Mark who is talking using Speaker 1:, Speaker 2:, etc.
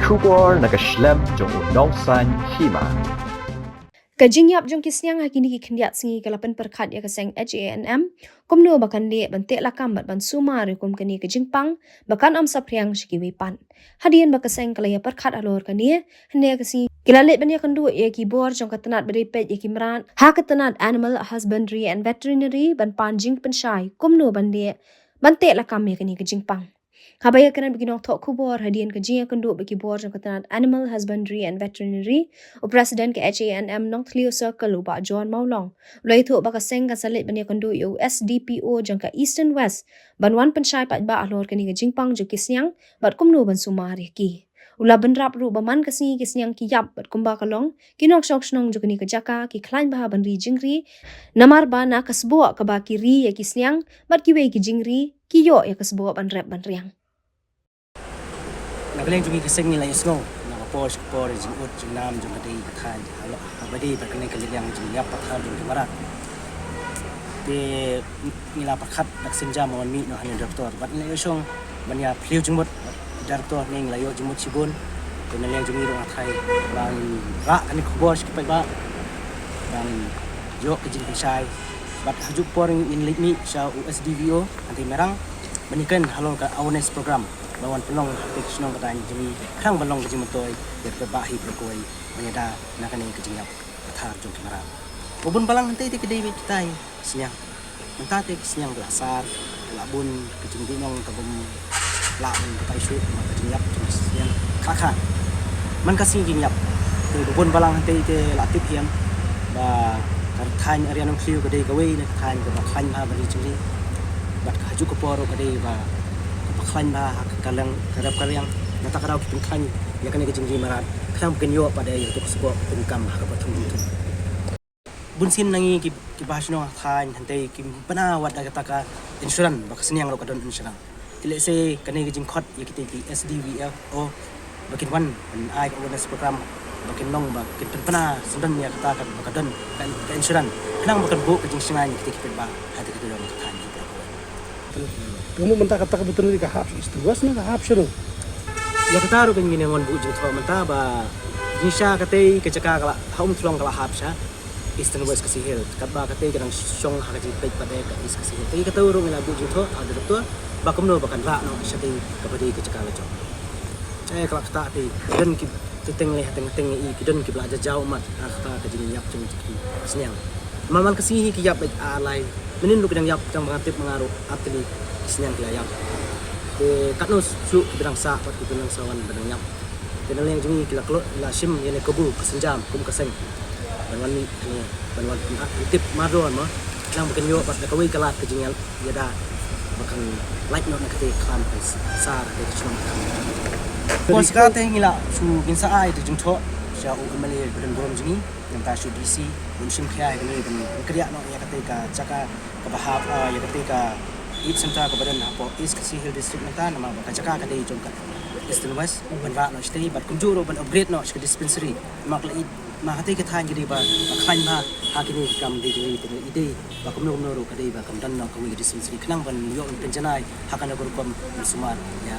Speaker 1: Kubor nakaslem jong udongsan hima.
Speaker 2: Kajing yap jong kisnyang hakini ki khendiat singi kalapan perkhat ya kaseng HANM komno bakan de bante lakam bat ban suma rekum kani kajing pang bakan am sapriang shikiwi pan hadian bakaseng kalaya perkhat alor kani hne kasi kilalet ban ya kandu ya ki bor jong katanat bade pet ya ki mran ha katanat animal husbandry and veterinary ban panjing penshai komno bande bante lakam ya kani kajing pang Habaya kanan bikinok tok kubor hadian kajing kandu baki bor jong katanat animal husbandry and veterinary o president ke HANM nong Cleo Circle ba John Maulong loi thu ba ka seng ka salit bani kandu yo SDPO jong ka Eastern West banwan penshai pat ba alor kani ka jingpang jo kisyang bat kumno ban sumari ki ula benrap ru baman kasi kisyang ki yap bat kumba kalong kinok shok snong jo kani ka jaka ki klain ba ban ri jingri namar ba na kasbo ka ba ki ri ya kisyang bat ki we ki jingri ki yo ya kasbo ban rep ban riang
Speaker 3: Nagaling jungi kasing nila isno nakapos ko jing ut jing nam jing kati kathan halo abadi berkenai kaliang jing yap pathar jing marat de nila pakhat naksinja mon mi no hanin doktor bat nila yosong banya phliu jing mot doktor ning la yo jing mot sibun de nila jungi ro athai bang ra ani khobor skipai ba bang yo jing pensai bat hajuk poring in litni sha USDVO anti merang banikan halo ka awareness program lawan pelong teknong katanya jadi khang balong ke jimotoi ya perbahi perkoi menyada nakane ke jingyap kathar jong kamera ubun balang nanti te kedai kita siang nanti te siang belasar labun ke jinginong ke bum laun pai su ke jingyap siang kakak man kasih jingyap tu ubun balang nanti te latip hiam ba karthan area nong kliu kedai gawe ne khan ke bakhan ma bari juri bat haju ke poro kedai ba klan ba kalang kadap kalyang nata karau kitun klan ya kan ke jingji marat kham ken yo pada ya to sebab penkam ka patung itu bunsin nangi ki basno khan hante ki pana wat kata ka insurance bakasniang ro kadon insurance tile se kane ke jing khot ya kita ki SDVL o bakin wan ai awareness program bakin long ba kin pana sundan ya kata ka bakadon kan insurance khang bakan bu ke jing singai kita ki ba hati kita ro khan
Speaker 4: Kamu mentah kata kebetulan di kahap istri was na kahap siya
Speaker 3: ya kata ro kan gini ngon bu jing tho mentah ba jinsha kate ke caka kala haum thlong kala hap sha Eastern West kasi hill katba kate kadang song ha ji pek pada ka is kasi te kata ro ngila bu jing tho ada doktor ba kumno bakan ra no sha te ka badi ke caka la jo kala kata te dan ki teteng le hateng teng i ki dan ki belajar jauh mat kata ka jing yap jing ki sniang maman kasi ki yap alai menin lu kadang yap jang mengantip mengaruh atli sinyang kilayap de katno su bidang sa pat bidang sawan bidang yap tenang yang jungi kila klo la sim yene kobu kesenjam kum kaseng banwan ni banwan tip madon ma lang bukan yo pas dakawi kalat kejingal yada bakan like no nakate klam pes sar de chnom pos kate ngila su kinsa ai de jungtho sha u male bidang borom jungi yang ta su DC bunsim khya ai ni ban kriya no ya kate ka chaka ka bahap ya kate ka Eat Center kepada napo East Kasi Hill District nata nama bakajaka kadai jongkat Eastern West ban ra no stay bat kunjuro ban upgrade no ke dispensary makla ma hati ke than jadi ba khan ma hakini kam de de ide ba kumno ro kadai ba kam dan no kawi dispensary khnang ban yo penjanai hakana gor kom sumar ya